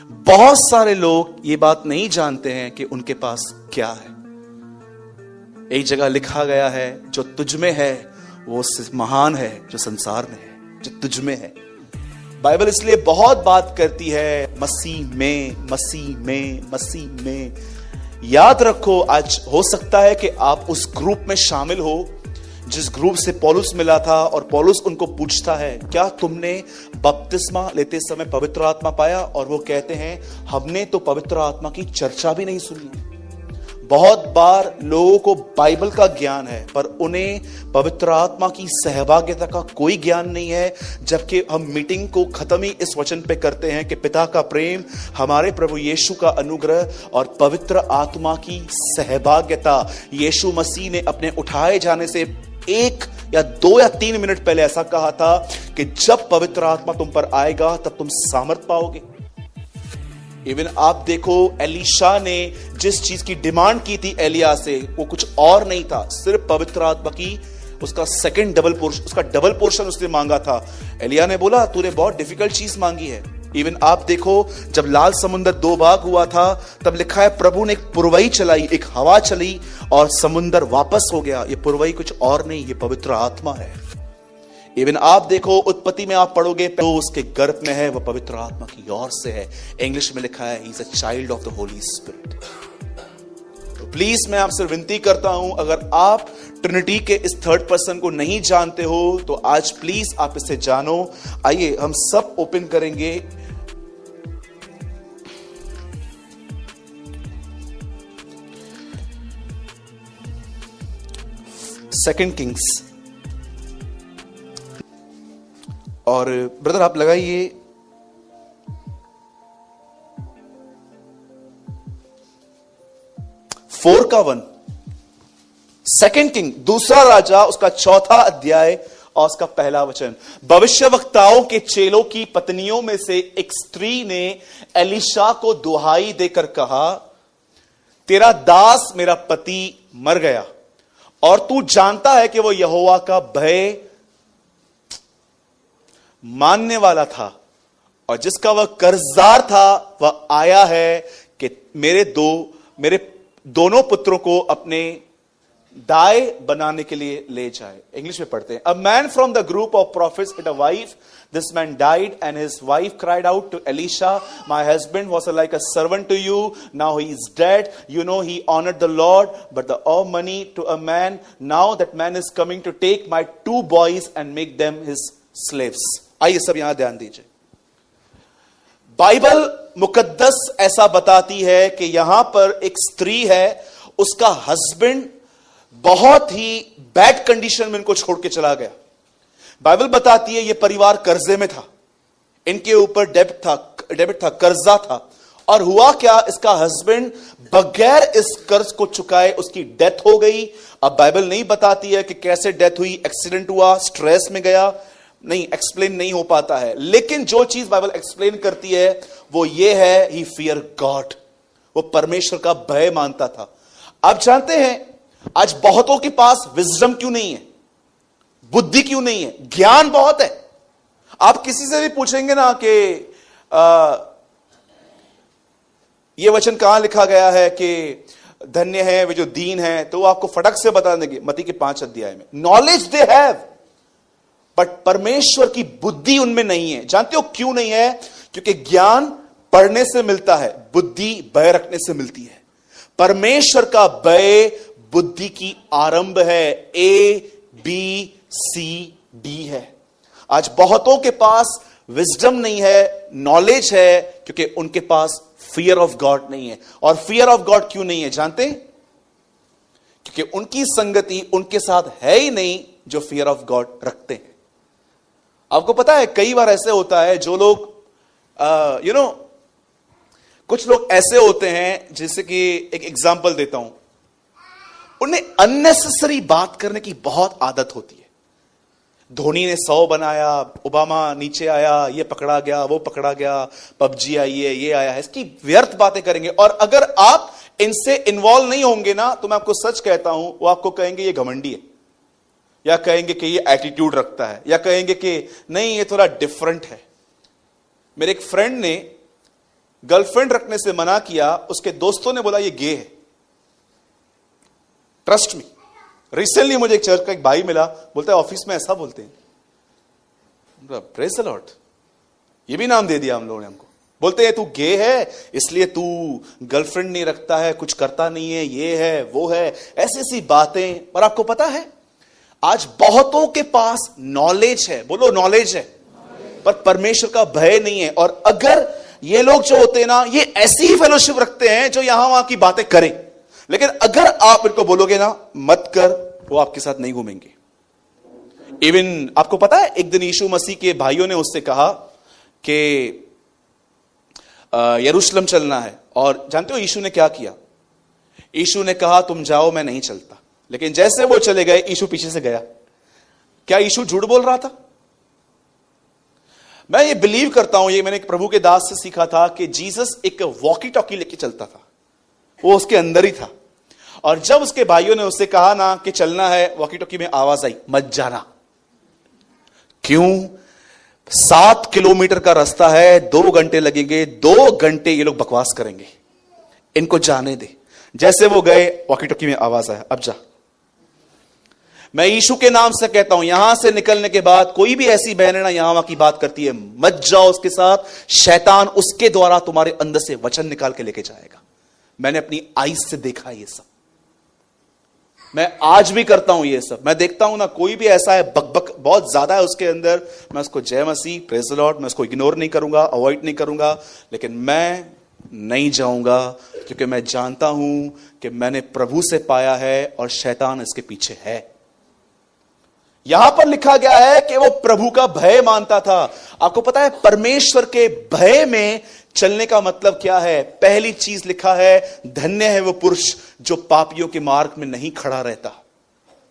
बहुत सारे लोग ये बात नहीं जानते हैं कि उनके पास क्या है। एक जगह लिखा गया है, जो तुझ में है वो उससे महान है जो संसार में है, जो तुझ में है। बाइबल इसलिए बहुत बात करती है मसीह में, मसीह में, मसीह में। याद रखो, आज हो सकता है कि आप उस ग्रुप में शामिल हो जिस ग्रुप से पौलुस मिला था, और पौलुस उनको पूछता है, क्या तुमने बपतिस्मा लेते समय पवित्र आत्मा पाया? और वो कहते हैं, हमने तो पवित्र आत्मा की चर्चा भी नहीं सुनी। बहुत बार लोगों को बाइबल का ज्ञान है, पर उन्हें पवित्र आत्मा की सहभागिता का कोई ज्ञान नहीं है। जबकि हम मीटिंग को खत्म ही इस वचन पे करते हैं कि पिता का प्रेम, हमारे प्रभु यीशु का अनुग्रह और पवित्र आत्मा की सहभागिता। यीशु मसीह ने अपने उठाए जाने से 1 या 2 या 3 मिनट पहले ऐसा कहा था कि जब पवित्र आत्मा तुम पर आएगा तब तुम सामर्थ पाओगे। इवन आप देखो, एलीशा ने जिस चीज की डिमांड की थी एलिया से, वो कुछ और नहीं था, सिर्फ पवित्र आत्मा की उसका डबल पोर्शन, उसका डबल पोर्शन उसने मांगा था। एलिया ने बोला, तूने बहुत डिफिकल्ट चीज मांगी है। इवन आप देखो, जब लाल समुद्र 2 भाग हुआ था, तब लिखा है प्रभु ने एक पुरवई चलाई, एक हवा चली और समुद्र वापस हो गया। ये पुरवई कुछ और नहीं, ये पवित्र आत्मा है। इवन आप देखो, उत्पत्ति में आप पढ़ोगे, तो उसके गर्भ में है, वह पवित्र आत्मा की ओर से है। इंग्लिश में लिखा है, he is a child of the Holy spirit. तो प्लीज मैं आपसे विनती करता हूं, अगर आप ट्रिनिटी के इस थर्ड पर्सन को नहीं जानते हो तो आज प्लीज आप इसे जानो। आइए हम सब ओपन करेंगे सेकंड किंग्स, और ब्रदर आप लगाइए 4:1। सेकंड किंग, दूसरा राजा, उसका 4था अध्याय और उसका पहला वचन। भविष्यवक्ताओं के चेलों की पत्नियों में से एक स्त्री ने एलीशा को दुहाई देकर कहा, तेरा दास मेरा पति मर गया और तू जानता है कि वो यहोवा का भय मानने वाला था, और जिसका वह कर्जदार था वह आया है कि मेरे दोनों पुत्रों को अपने दाए बनाने के लिए ले जाए। इंग्लिश में पढ़ते हैं, a man from the group of profits had a wife. This man died and his wife cried out to Elisha, my husband was like a servant to you, now he is dead. You know he honored the Lord, but the owe money to a man. Now that man is coming to take my 2 boys and make them his slaves. आइए सब यहां ध्यान दीजिए। Bible मुकद्दस ऐसा बताती है कि यहां पर एक स्त्री है, उसका हस्बैंड बहुत ही बैड कंडीशन में इनको छोड़ के चला गया। बाइबल बताती है ये परिवार कर्जे में था, इनके ऊपर डेबिट था, कर्जा था। और हुआ क्या, इसका हस्बैंड बगैर इस कर्ज को चुकाए उसकी डेथ हो गई। अब बाइबल नहीं बताती है कि कैसे डेथ हुई, एक्सीडेंट हुआ, स्ट्रेस में गया, नहीं, एक्सप्लेन नहीं हो पाता है। लेकिन जो चीज बाइबल एक्सप्लेन करती है वो ये है, ही फियर गॉड, वो परमेश्वर का भय मानता था। आप जानते हैं आज बहुतों के पास विजडम क्यों नहीं है, बुद्धि क्यों नहीं है? ज्ञान बहुत है। आप किसी से भी पूछेंगे ना कि ये वचन कहां लिखा गया है कि धन्य है वे जो दीन है, तो वो आपको फटक से बता देंगे मत्ती के 5 अध्याय में। नॉलेज दे हैव, बट परमेश्वर की बुद्धि उनमें नहीं है। जानते हो क्यों नहीं है? क्योंकि ज्ञान पढ़ने से मिलता है, बुद्धि भय रखने से मिलती है। परमेश्वर का भय बुद्धि की आरंभ है, ABCD है। आज बहुतों के पास विजडम नहीं है, नॉलेज है, क्योंकि उनके पास फियर ऑफ गॉड नहीं है। और फियर ऑफ गॉड क्यों नहीं है जानते? क्योंकि उनकी संगति उनके साथ है ही नहीं जो फियर ऑफ गॉड रखते हैं। आपको पता है कई बार ऐसे होता है, जो लोग कुछ लोग ऐसे होते हैं, जैसे कि एक एग्जांपल देता हूं, उन्हें अननेसेसरी बात करने की बहुत आदत होती है। धोनी ने 100 बनाया, ओबामा नीचे आया, ये पकड़ा गया, वो पकड़ा गया, पबजी आई है, ये आया है, इसकी व्यर्थ बातें करेंगे। और अगर आप इनसे इन्वॉल्व नहीं होंगे ना, तो मैं आपको सच कहता हूं, वो आपको कहेंगे ये घमंडी है, या कहेंगे कि ये एटीट्यूड रखता है, या कहेंगे कि नहीं ये थोड़ा डिफरेंट है। मेरे एक फ्रेंड ने गर्लफ्रेंड रखने से मना किया, उसके दोस्तों ने बोला ये गे है। ट्रस्ट मी, रिसेंटली मुझे एक चर्च का एक भाई मिला, बोलता है ऑफिस में ऐसा बोलते हैं। प्रेज द लॉर्ड, ये भी नाम दे दिया हम लोगों ने हमको। बोलते हैं तू गे है इसलिए तू गर्लफ्रेंड नहीं रखता है, कुछ करता नहीं है, ये है वो है, ऐसी ऐसी बातें। पर आपको पता है आज बहुतों के पास नॉलेज है, बोलो नॉलेज है, पर परमेश्वर का भय नहीं है। और अगर ये लोग जो होते हैं ना, ये ऐसी ही फेलोशिप रखते हैं जो यहां वहां की बातें करें, लेकिन अगर आप इनको बोलोगे ना मत कर, वो आपके साथ नहीं घूमेंगे। इवन आपको पता है एक दिन यीशु मसीह के भाइयों ने उससे कहा कि यरूशलेम चलना है, और जानते हो यीशु ने क्या किया? यीशु ने कहा तुम जाओ, मैं नहीं चलता। लेकिन जैसे वो चले गए, यीशु पीछे से गया। क्या यीशु झूठ बोल रहा था? मैं ये बिलीव करता हूं, ये मैंने एक प्रभु के दास से सीखा था कि जीसस एक वॉकी टॉकी लेके चलता था, वो उसके अंदर ही था। और जब उसके भाइयों ने उससे कहा ना कि चलना है, वॉकी टॉकी में आवाज आई मत जाना। क्यों? 7 किलोमीटर का रास्ता है, 2 घंटे लगेंगे, 2 घंटे ये लोग बकवास करेंगे, इनको जाने दे। जैसे वो गए, वॉकी टॉकी में आवाज आया अब जा। मैं यीशु के नाम से कहता हूं, यहां से निकलने के बाद कोई भी ऐसी बहन है ना यहां वहां की बात करती है, मत जाओ उसके साथ। शैतान उसके द्वारा तुम्हारे अंदर से वचन निकाल के लेके जाएगा। मैंने अपनी आईज से देखा ये सब, मैं आज भी करता हूं ये सब। मैं देखता हूं ना कोई भी ऐसा है बकबक बहुत ज्यादा है उसके अंदर, मैं उसको जय मसीह प्रेज द लॉर्ड, मैं उसको इग्नोर नहीं करूंगा, अवॉइड नहीं करूंगा, लेकिन मैं नहीं जाऊंगा क्योंकि मैं जानता हूं कि मैंने प्रभु से पाया है और शैतान इसके पीछे है। यहां पर लिखा गया है कि वो प्रभु का भय मानता था। आपको पता है परमेश्वर के भय में चलने का मतलब क्या है? पहली चीज लिखा है, धन्य है वो पुरुष जो पापियों के मार्ग में नहीं खड़ा रहता।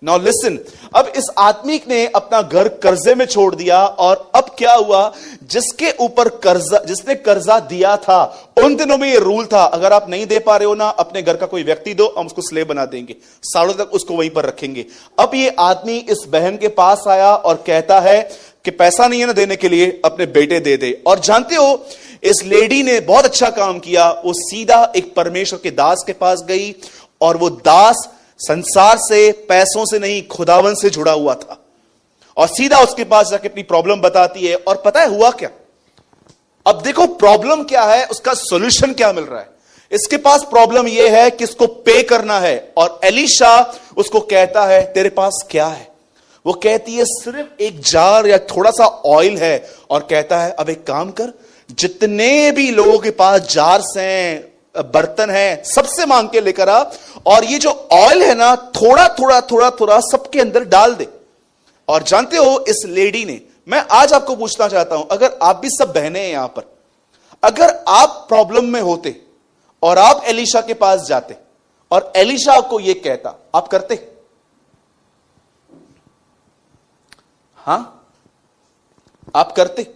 नाउ लिसन, अब इस आदमी ने अपना घर कर्जे में छोड़ दिया, और अब क्या हुआ? जिसके ऊपर कर्जा, जिसने कर्जा दिया था, उन दिनों में ये रूल था, अगर आप नहीं दे पा रहे हो ना, अपने घर का कोई व्यक्ति दो, हम उसको स्लेव बना देंगे, सालों तक उसको वहीं पर रखेंगे। अब ये आदमी इस बहन के पास आया और कहता है कि पैसा नहीं है ना देने के लिए, अपने बेटे दे दे। और जानते हो इस लेडी ने बहुत अच्छा काम किया, वो सीधा एक परमेश्वर के दास के पास गई, और वो दास संसार से, पैसों से नहीं, खुदावन से जुड़ा हुआ था, और सीधा उसके पास जाके अपनी प्रॉब्लम बताती है। और पता है हुआ क्या? अब देखो प्रॉब्लम क्या है, उसका सॉल्यूशन क्या मिल रहा है। इसके पास प्रॉब्लम यह है कि इसको पे करना है, और एलिशा उसको कहता है तेरे पास क्या है? वो कहती है सिर्फ एक जार या थोड़ा सा ऑयल है, और कहता है अब एक काम कर, जितने भी लोगों के पास जार्स हैं, बर्तन है, सबसे मांग के लेकर आ, और ये जो ऑयल है ना थोड़ा थोड़ा थोड़ा थोड़ा सबके अंदर डाल दे। और जानते हो इस लेडी ने, मैं आज आपको पूछना चाहता हूं, अगर आप भी सब बहनें हैं यहां पर, अगर आप प्रॉब्लम में होते और आप एलिशा के पास जाते और एलिशा आपको यह कहता, आप करते? हां, आप करते?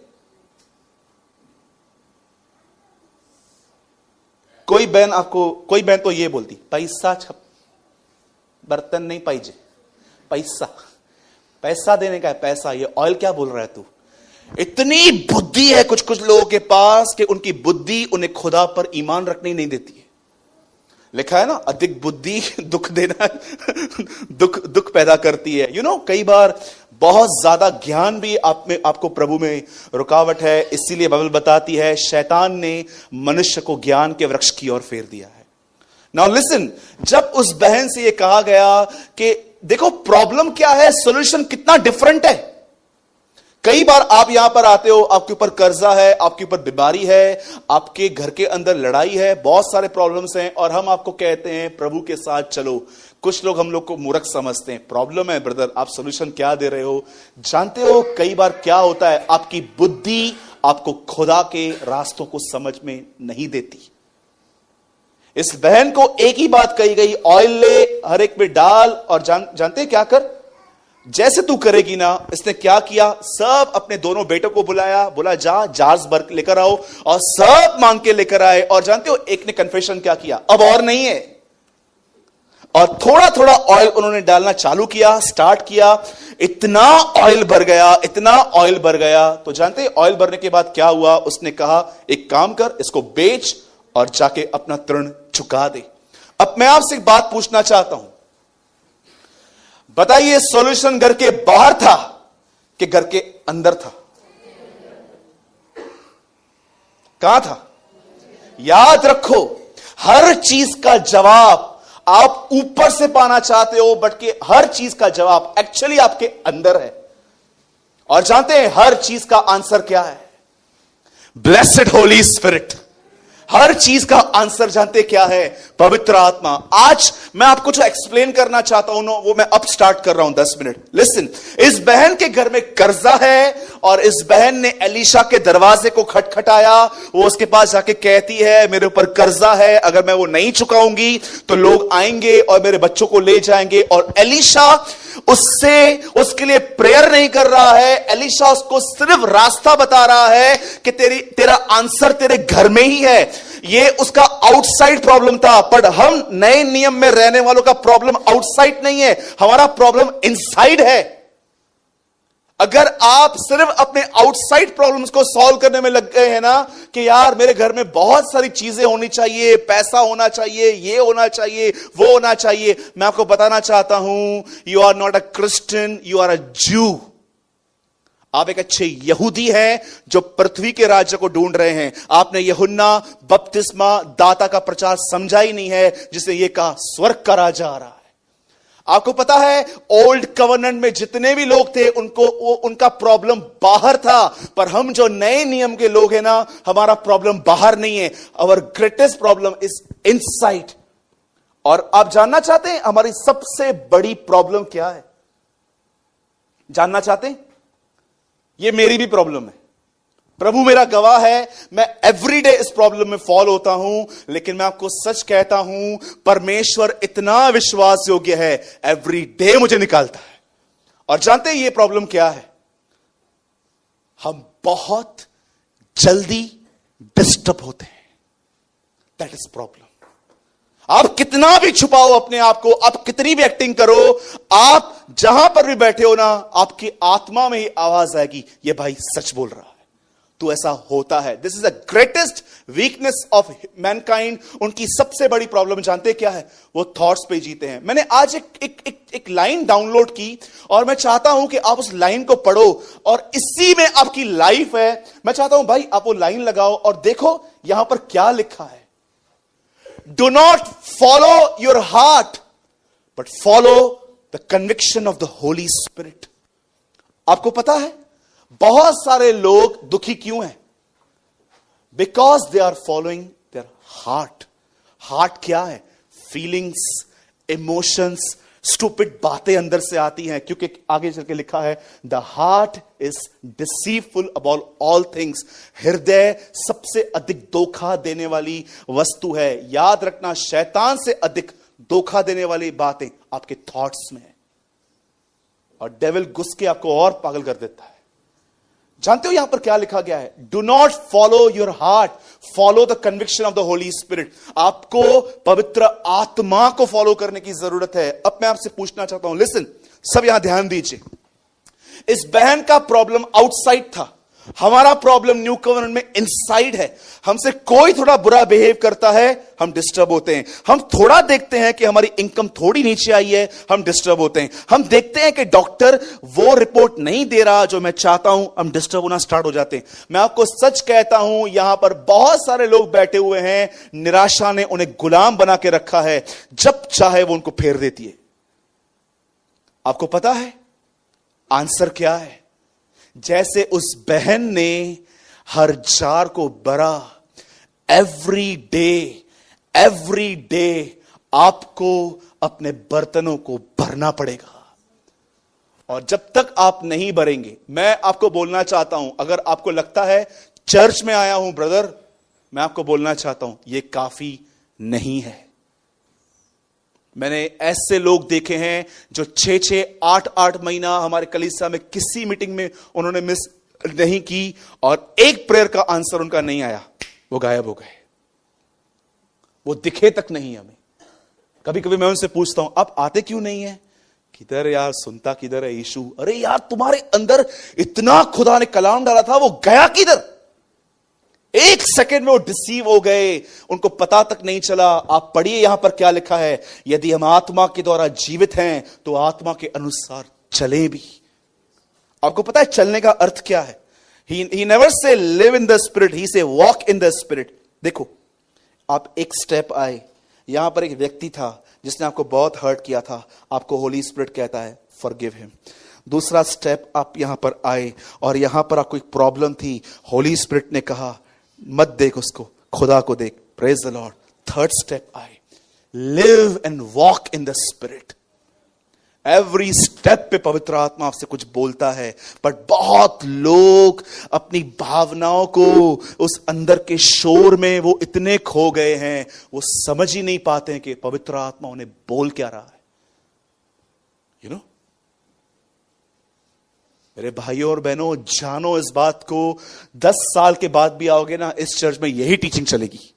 कोई बहन तो ये बोलती पैसा छप, बर्तन नहीं पाइजे, पैसा, पैसा देने का है, पैसा। ये ऑयल क्या बोल रहा है तू? इतनी बुद्धि है कुछ कुछ लोगों के पास कि उनकी बुद्धि उन्हें खुदा पर ईमान रखने नहीं देती है। लिखा है ना, अधिक बुद्धि दुख देना दुख पैदा करती है। कई बार बहुत ज्यादा ज्ञान भी आपको प्रभु में रुकावट है। इसीलिए बाइबल बताती है शैतान ने मनुष्य को ज्ञान के वृक्ष की ओर फेर दिया है। नाउ लिसन, जब उस बहन से यह कहा गया कि देखो प्रॉब्लम क्या है, सॉल्यूशन कितना डिफरेंट है। कई बार आप यहां पर आते हो, आपके ऊपर कर्जा है, आपके ऊपर बीमारी है, आपके घर के अंदर लड़ाई है, बहुत सारे प्रॉब्लम्स हैं, और हम आपको कहते हैं प्रभु के साथ चलो। कुछ लोग हम लोग को मूर्ख समझते हैं। प्रॉब्लम है ब्रदर, आप सॉल्यूशन क्या दे रहे हो? जानते हो कई बार क्या होता है, आपकी बुद्धि आपको खुदा के रास्तों को समझ में नहीं देती। इस बहन को एक ही बात कही गई, ऑयल ले, हर एक में डाल, और जानते हैं क्या कर? जैसे तू करेगी ना, इसने क्या किया, सब अपने दोनों बेटों को बुलाया, बोला जा जार्स भर लेकर आओ, और सब मांग के लेकर आए। और जानते हो एक ने कन्फेशन क्या किया, अब और नहीं है, और थोड़ा थोड़ा ऑयल उन्होंने डालना चालू किया, स्टार्ट किया। इतना ऑयल भर गया, इतना ऑयल भर गया। तो जानते हैं ऑयल भरने के बाद क्या हुआ? उसने कहा एक काम कर, इसको बेच और जाके अपना ऋण चुका दे। अब मैं आपसे एक बात पूछना चाहता हूं, बताइए सॉल्यूशन घर के बाहर था कि घर के अंदर था? कहां था? याद रखो, हर चीज का जवाब आप ऊपर से पाना चाहते हो, बट कि हर चीज का जवाब एक्चुअली आपके अंदर है। और जानते हैं हर चीज का आंसर क्या है? Blessed Holi spirit. हर चीज का आंसर जानते क्या है? पवित्र आत्मा। आज मैं आपको जो एक्सप्लेन करना चाहता हूं ना, वो मैं अब स्टार्ट कर रहा हूं 10 मिनट। लिसन, इस बहन के घर में कर्जा है और इस बहन ने एलीशा के दरवाजे को खटखटाया। वो उसके पास जाके कहती है मेरे ऊपर कर्जा है, अगर मैं वो नहीं चुकाऊंगी तो लोग आएंगे और मेरे बच्चों को ले जाएंगे। और एलीशा उसके लिए प्रेयर नहीं कर रहा है, एलीशा उसको सिर्फ रास्ता बता रहा है कि तेरा आंसर तेरे घर में ही है। ये उसका आउटसाइड प्रॉब्लम था, पर हम नए नियम में रहने वालों का प्रॉब्लम आउटसाइड नहीं है, हमारा प्रॉब्लम इनसाइड है। अगर आप सिर्फ अपने आउटसाइड प्रॉब्लम्स को सॉल्व करने में लग गए हैं ना, कि यार मेरे घर में बहुत सारी चीजें होनी चाहिए, पैसा होना चाहिए, ये होना चाहिए, वो होना चाहिए, मैं आपको बताना चाहता हूं, you are not a Christian, you are a Jew. आप एक अच्छे यहूदी हैं जो पृथ्वी के राज्य को ढूंढ रहे हैं। आपने यूहन्ना बपतिस्मा दाता का प्रचार समझा ही नहीं है, जिसे यह कहा स्वर्ग का राजा आ रहा है। आपको पता है ओल्ड कवर्नेंट में जितने भी लोग थे उनका प्रॉब्लम बाहर था, पर हम जो नए नियम के लोग हैं ना, हमारा प्रॉब्लम बाहर नहीं है, our greatest problem is inside. और आप जानना चाहते हैं हमारी सबसे बड़ी प्रॉब्लम क्या है? जानना चाहते हैं? ये मेरी भी प्रॉब्लम है, प्रभु मेरा गवाह है, मैं एवरीडे इस प्रॉब्लम में फॉल होता हूं। लेकिन मैं आपको सच कहता हूं, परमेश्वर इतना विश्वास योग्य है, एवरीडे मुझे निकालता है। और जानते हैं ये प्रॉब्लम क्या है? हम बहुत जल्दी डिस्टर्ब होते हैं, दैट इज प्रॉब्लम। आप कितना भी छुपाओ अपने आप को, आप कितनी भी एक्टिंग करो, आप जहां पर भी बैठे हो ना, आपकी आत्मा में ही आवाज आएगी, ये भाई सच बोल रहा है, तो ऐसा होता है। This is the greatest weakness of Mankind. उनकी सबसे बड़ी प्रॉब्लम जानते क्या है? वो थॉट्स पे जीते हैं। मैंने आज एक लाइन डाउनलोड की और मैं चाहता हूं कि आप उस लाइन को पढ़ो, और इसी में आपकी लाइफ है। मैं चाहता हूं भाई आप वो लाइन लगाओ और देखो यहां पर क्या लिखा है। Do not follow your heart but follow the conviction of the Holy Spirit. आपको पता है बहुत सारे लोग दुखी क्यों हैं? Because they are following their heart. Heart क्या है? फीलिंग्स, इमोशंस, स्टूपिड बातें अंदर से आती हैं, क्योंकि आगे चल के लिखा है the heart is deceitful about all things. हृदय सबसे अधिक धोखा देने वाली वस्तु है। याद रखना, शैतान से अधिक धोखा देने वाली बातें आपके थॉट्स में है, और डेविल घुस के आपको और पागल कर देता है। जानते हो यहां पर क्या लिखा गया है? Do not follow your heart, follow the conviction of the Holy Spirit. आपको पवित्र आत्मा को फॉलो करने की जरूरत है। अब मैं आपसे पूछना चाहता हूं, लिसन, सब यहां ध्यान दीजिए। इस बहन का प्रॉब्लम आउटसाइड था, हमारा प्रॉब्लम न्यू कवर्नेंट में इनसाइड है। हमसे कोई थोड़ा बुरा बिहेव करता है, हम डिस्टर्ब होते हैं। हम थोड़ा देखते हैं कि हमारी इनकम थोड़ी नीचे आई है, हम डिस्टर्ब होते हैं। हम देखते हैं कि डॉक्टर वो रिपोर्ट नहीं दे रहा जो मैं चाहता हूं, हम डिस्टर्ब होना स्टार्ट हो जाते हैं। मैं आपको सच कहता हूं, यहां पर बहुत सारे लोग बैठे हुए हैं, निराशा ने उन्हें गुलाम बना के रखा है, जब चाहे वो उनको फेर देती है। आपको पता है आंसर क्या है? जैसे उस बहन ने हर जार को भरा, एवरी डे आपको अपने बर्तनों को भरना पड़ेगा। और जब तक आप नहीं भरेंगे, मैं आपको बोलना चाहता हूं, अगर आपको लगता है चर्च में आया हूं ब्रदर, मैं आपको बोलना चाहता हूं यह काफी नहीं है। मैंने ऐसे लोग देखे हैं जो 6-6, 8-8 महीना हमारे कलीसिया में किसी मीटिंग में उन्होंने मिस नहीं की, और एक प्रेयर का आंसर उनका नहीं आया, वो गायब हो गए, वो दिखे तक नहीं हमें। कभी कभी मैं उनसे पूछता हूं आप आते क्यों नहीं है? किधर यार, सुनता किधर है यीशु? अरे यार तुम्हारे अंदर इतना खुदा ने कलाम डाला था, वो गया किधर? एक सेकंड में वो डिसीव हो गए, उनको पता तक नहीं चला। आप पढ़िए यहां पर क्या लिखा है, यदि हम आत्मा के द्वारा जीवित हैं तो आत्मा के अनुसार चले भी। आपको पता है चलने का अर्थ क्या है? He never say live in the spirit, he say walk in the spirit. देखो, आप एक स्टेप आए, यहां पर एक व्यक्ति था जिसने आपको बहुत हर्ट किया था, आपको होली स्पिरिट कहता है फॉरगिव हिम। दूसरा स्टेप आप यहां पर आए और यहां पर आपको एक प्रॉब्लम थी, होली स्पिरिट ने कहा मत देख उसको, खुदा को देख, praise the lord. Third step आए, live and walk in the spirit. Every step पे पवित्र आत्मा आपसे कुछ बोलता है, बट बहुत लोग अपनी भावनाओं को, उस अंदर के शोर में वो इतने खो गए हैं, वो समझ ही नहीं पाते हैं कि पवित्र आत्मा उन्हें बोल क्या रहा है। यू नो, मेरे भाइयों और बहनों, जानो इस बात को, 10 साल के बाद भी आओगे ना, इस चर्च में यही टीचिंग चलेगी।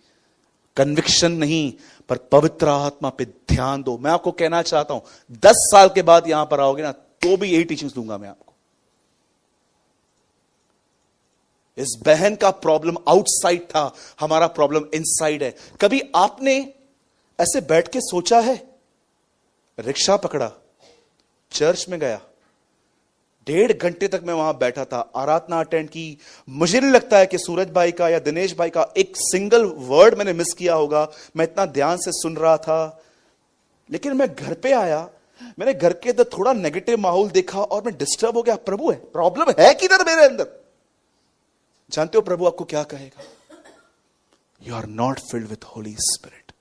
कन्विक्शन नहीं, पर पवित्र आत्मा पे ध्यान दो। मैं आपको कहना चाहता हूं, 10 साल के बाद यहां पर आओगे ना, तो भी यही टीचिंग दूंगा मैं आपको। इस बहन का प्रॉब्लम आउटसाइड था, हमारा प्रॉब्लम इनसाइड है। कभी आपने ऐसे बैठ के सोचा है? रिक्शा पकड़ा, चर्च में गया, 1.5 घंटे तक मैं वहां बैठा था, आराधना अटेंड की। मुझे नहीं लगता है कि सूरज भाई का या दिनेश भाई का एक सिंगल वर्ड मैंने मिस किया होगा। मैं इतना ध्यान से सुन रहा था। लेकिन मैं घर पे आया, मैंने घर के अंदर थोड़ा नेगेटिव माहौल देखा और मैं डिस्टर्ब हो गया। प्रभु है, प्रॉब्लम है किधर मेरे अंदर? जानते हो प्रभु आपको क्या कहेगा? You are not filled with Holy Spirit.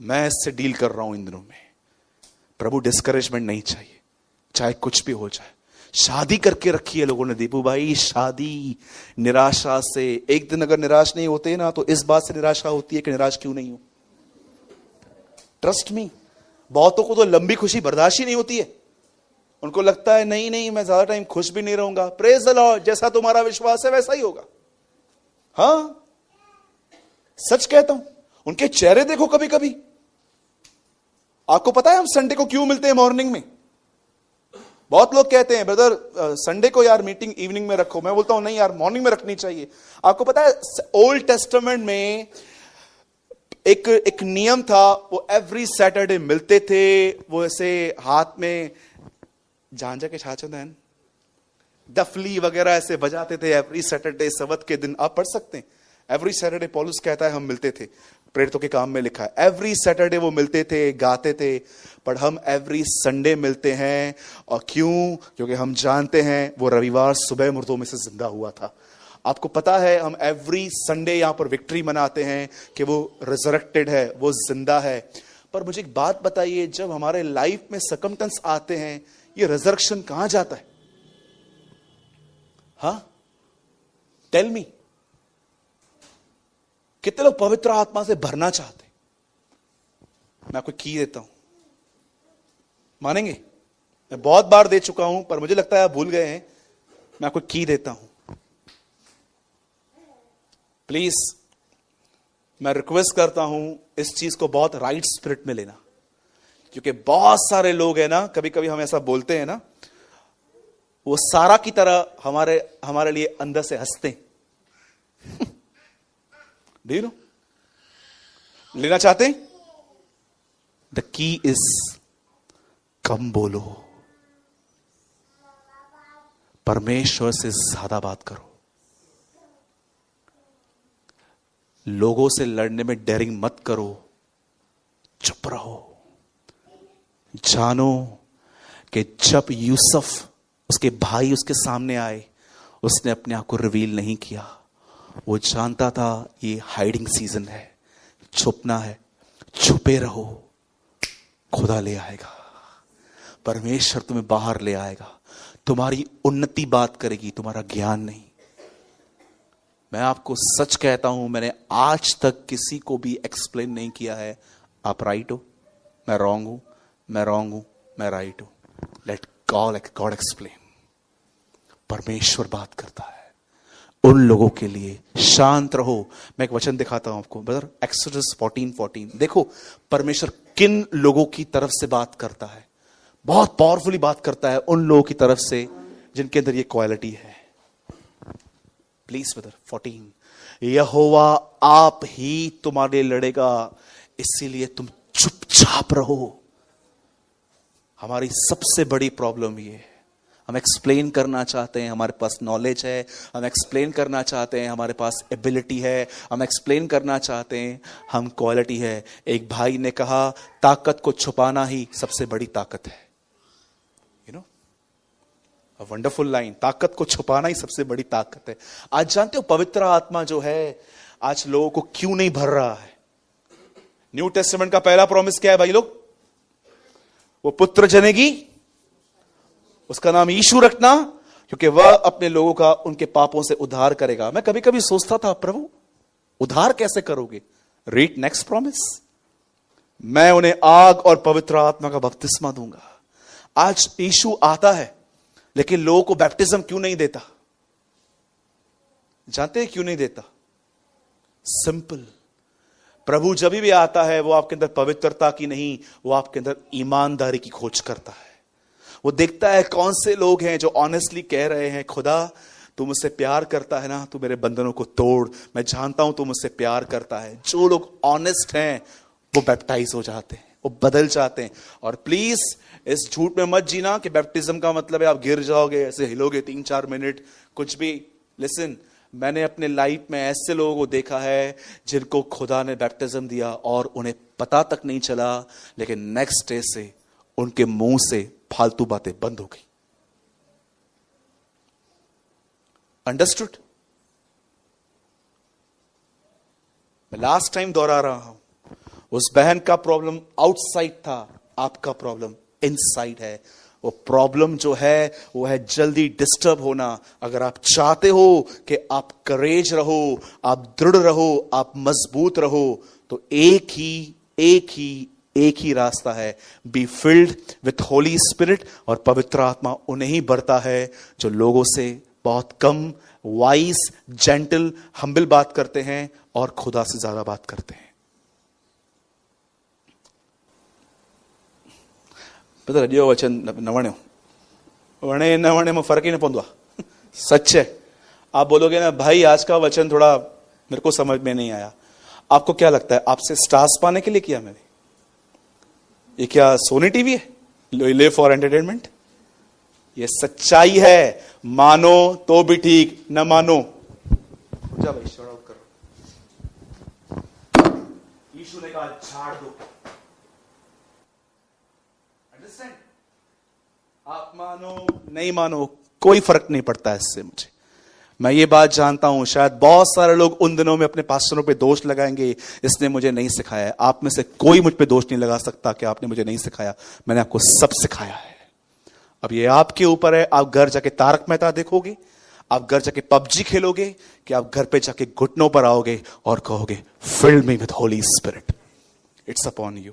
मैं इससे डील कर रहा हूं इन दिनों में। प्रभु डिस्करेजमेंट नहीं चाहिए, चाहे कुछ भी हो जाए। शादी करके रखी है लोगों ने दीपू भाई, शादी निराशा से। एक दिन अगर निराश नहीं होते ना, तो इस बात से निराशा होती है कि निराश क्यों नहीं हो। ट्रस्ट मी, बहुतों को तो लंबी खुशी बर्दाश्त ही नहीं होती है। उनको लगता है नहीं नहीं, मैं ज्यादा टाइम खुश भी नहीं रहूंगा। प्रेज द लॉर्ड, जैसा तुम्हारा विश्वास है वैसा ही होगा। हां, सच कहता हूं, उनके चेहरे देखो कभी कभी। आपको पता है हम संडे को क्यों मिलते हैं मॉर्निंग में? बहुत लोग कहते हैं ब्रदर संडे को यार मीटिंग इवनिंग में रखो। मैं बोलता हूं नहीं यार, मॉर्निंग में रखनी चाहिए। आपको पता है ओल्ड टेस्टामेंट में एक नियम था, वो एवरी सैटरडे मिलते थे। वो ऐसे हाथ में झांझा के छाछन डफली वगैरह ऐसे बजाते थे एवरी सैटरडे, सब्त के दिन। आप पढ़ सकते हैं, एवरी सैटरडे पौलुस कहता है हम मिलते थे। प्रेरितों के काम में लिखा है एवरी सैटरडे वो मिलते थे, गाते थे। पर हम एवरी संडे मिलते हैं। और क्यों? क्योंकि हम जानते हैं वो रविवार सुबह मुर्दों में से जिंदा हुआ था। आपको पता है हम एवरी संडे यहां पर विक्ट्री मनाते हैं कि वो रिजरेक्टेड है, वो जिंदा है। पर मुझे एक बात बताइए, जब हमारे लाइफ में सर्कमस्टेंस आते हैं, ये रिजरेक्शन कहां जाता है? हाँ, टेल मी। कितने लोग पवित्र आत्मा से भरना चाहते? मैं आपको की देता हूं, मानेंगे? मैं बहुत बार दे चुका हूं, पर मुझे लगता है आप भूल गए हैं। मैं आपको की देता हूं, प्लीज। मैं रिक्वेस्ट करता हूं इस चीज को बहुत राइट स्पिरिट में लेना, क्योंकि बहुत सारे लोग हैं ना, कभी कभी हम ऐसा बोलते हैं ना, वो सारा की तरह हमारे लिए अंदर से हंसते हैं। Do you know? लेना चाहते हैं? द की इज कम बोलो, परमेश्वर से ज्यादा बात करो। लोगों से लड़ने में डेयरिंग मत करो, चुप रहो। जानो कि जब यूसुफ, उसके भाई उसके सामने आए, उसने अपने आप को रिवील नहीं किया। वो जानता था ये हाइडिंग सीजन है, छुपना है। छुपे रहो, खुदा ले आएगा। परमेश्वर तुम्हें बाहर ले आएगा। तुम्हारी उन्नति बात करेगी, तुम्हारा ज्ञान नहीं। मैं आपको सच कहता हूं, मैंने आज तक किसी को भी एक्सप्लेन नहीं किया है आप राइट हो, मैं रॉन्ग हूं, मैं रॉन्ग हूं, मैं राइट हूं। Let God explain. परमेश्वर बात करता है। उन लोगों के लिए। शांत रहो। मैं एक वचन दिखाता हूं आपको ब्रदर, एक्सोडस 14:14। देखो परमेश्वर किन लोगों की तरफ से बात करता है। बहुत पावरफुली बात करता है उन लोगों की तरफ से जिनके अंदर ये क्वालिटी है। प्लीज ब्रदर 14, यहोवा आप ही तुम्हारे लड़ेगा, इसीलिए तुम चुपचाप रहो। हमारी सबसे बड़ी प्रॉब्लम ये है, हम एक्सप्लेन करना चाहते हैं, हमारे पास नॉलेज है, हम एक्सप्लेन करना चाहते हैं, हमारे पास एबिलिटी है, हम एक्सप्लेन करना चाहते हैं, हम क्वालिटी है। एक भाई ने कहा ताकत को छुपाना ही सबसे बड़ी ताकत है। You know, a wonderful line, ताकत को छुपाना ही सबसे बड़ी ताकत है। आज जानते हो पवित्र आत्मा जो है आज लोगों को क्यों नहीं भर रहा है? न्यू टेस्टामेंट का पहला प्रॉमिस क्या है भाई लोग? वो पुत्र जनेगी, उसका नाम यीशु रखना, क्योंकि वह अपने लोगों का उनके पापों से उद्धार करेगा। मैं कभी कभी सोचता था प्रभु उद्धार कैसे करोगे? रीड नेक्स्ट प्रॉमिस, मैं उन्हें आग और पवित्र आत्मा का बपतिस्मा दूंगा। आज यीशु आता है लेकिन लोगों को बैप्टिज्म क्यों नहीं देता? जानते हैं क्यों नहीं देता? सिंपल, प्रभु जब भी आता है वो आपके अंदर पवित्रता की नहीं, वो आपके अंदर ईमानदारी की खोज करता है। वो देखता है कौन से लोग हैं जो ऑनेस्टली कह रहे हैं खुदा तू मुझसे प्यार करता है ना, तू मेरे बंधनों को तोड़, मैं जानता हूं तू मुझसे प्यार करता है। जो लोग ऑनेस्ट हैं वो बैप्टाइज हो जाते हैं, वो बदल जाते हैं। और प्लीज इस झूठ में मत जीना कि बैप्टिज्म का मतलब है आप गिर जाओगे, ऐसे हिलोगे 3-4 मिनट, कुछ भी। लिसन, मैंने अपने लाइफ में ऐसे लोगों को देखा है जिनको खुदा ने बैप्टिज्म दिया और उन्हें पता तक नहीं चला, लेकिन नेक्स्ट डे से उनके मुंह से फालतू बातें बंद हो गई। अंडरस्टूड? मैं लास्ट टाइम दोहरा रहा हूं, उस बहन का प्रॉब्लम आउटसाइड था, आपका प्रॉब्लम इनसाइड है। वो प्रॉब्लम जो है वो है जल्दी डिस्टर्ब होना। अगर आप चाहते हो कि आप करेज रहो, आप दृढ़ रहो, आप मजबूत रहो, तो एक ही रास्ता है, be filled with Holy spirit. और पवित्र आत्मा उन्हें ही भरता है जो लोगों से बहुत कम वाइज, जेंटल, हम्बल बात करते हैं और खुदा से ज्यादा बात करते हैं। पता ॾियो वचन न वणियो, वणे न वणे में फर्क ही न पवंदो आहे। सच है। आप बोलोगे ना भाई आज का वचन थोड़ा मेरे को समझ में नहीं आया, आपको क्या लगता है आपसे स्टार्स पाने के लिए किया मैंने? ये क्या सोनी टीवी है? Live for entertainment? ये सच्चाई है, मानो तो भी ठीक, न मानो जा भाई शट आउट करो। यीशु ने कहा झाड़ दो। अंडरस्टैंड? आप मानो नहीं मानो कोई फर्क नहीं पड़ता इससे मुझे। मैं ये बात जानता हूं, शायद बहुत सारे लोग उन दिनों में अपने पास्टरों पे दोष लगाएंगे, इसने मुझे नहीं सिखाया है। आप में से कोई मुझ पे दोष नहीं लगा सकता कि आपने मुझे नहीं सिखाया। मैंने आपको सब सिखाया है। अब ये आपके ऊपर है। आप घर जाके तारक मेहता देखोगे, आप घर जाके पबजी खेलोगे, कि आप घर पे जाके घुटनों पर आओगे और कहोगे fill me with Holy Spirit, it's upon you.